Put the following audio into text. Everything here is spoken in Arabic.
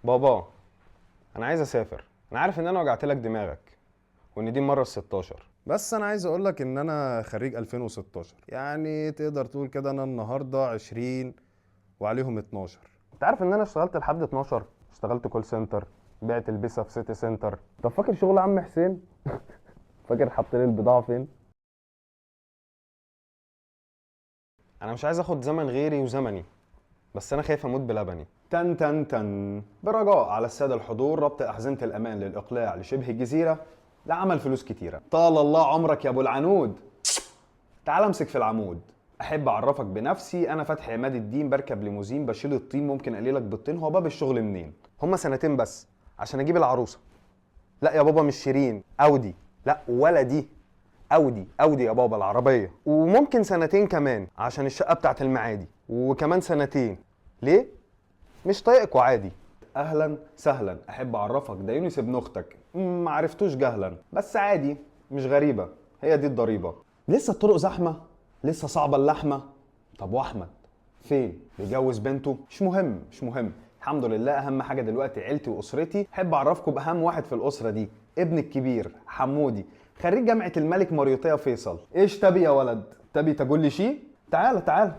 بابا، انا عايز اسافر. انا عارف ان انا وجعت لك دماغك وان دي المره ال 16. بس انا عايز اقول لك ان انا خريج 2016، يعني تقدر تقول كده انا النهارده 20 وعليهم 12. انت عارف ان انا اشتغلت لحد 12. اشتغلت كول سنتر، بعت البسه في سيتي سنتر. طب فاكر شغل عم حسين؟ فاكر حط لي البضاعه فين؟ انا مش عايز اخد زمن غيري وزمني، بس انا خايف اموت بلبني. تن تن تن. برجاء على السادة الحضور ربط أحزمة الأمان للإقلاع لشبه الجزيرة لعمل فلوس كتيرة. طال الله عمرك يا أبو العنود. تعال امسك في العمود. أحب أعرفك بنفسي، أنا فتحي عماد الدين، بركب ليموزين بشيل الطين، ممكن أقليلك بالطين. هو باب الشغل منين؟ هما سنتين بس عشان اجيب العروسه. لا يا بابا، مش شيرين، اودي. لا ولا دي، اودي اودي يا بابا العربيه. وممكن سنتين كمان عشان الشقه بتاعت المعادي، وكمان سنتين. ليه؟ مش طايقك وعادي. أهلا سهلا. أحب أعرفك ده يونس ابن أختك، ما عرفتوش جهلا بس عادي، مش غريبة، هي دي الضريبة. لسه الطرق زحمة، لسه صعبة اللحمة. طب وأحمد فين؟ بيجوز بنته؟ مش مهم مش مهم، الحمد لله. أهم حاجة دلوقتي عيلتي وأسرتي. أحب أعرفكم بأهم واحد في الأسرة دي، ابن الكبير حمودي، خريج جامعة الملك ماريوتية فيصل. إيش تبي يا ولد؟ تبي تقول لي شي؟ تعال تعال.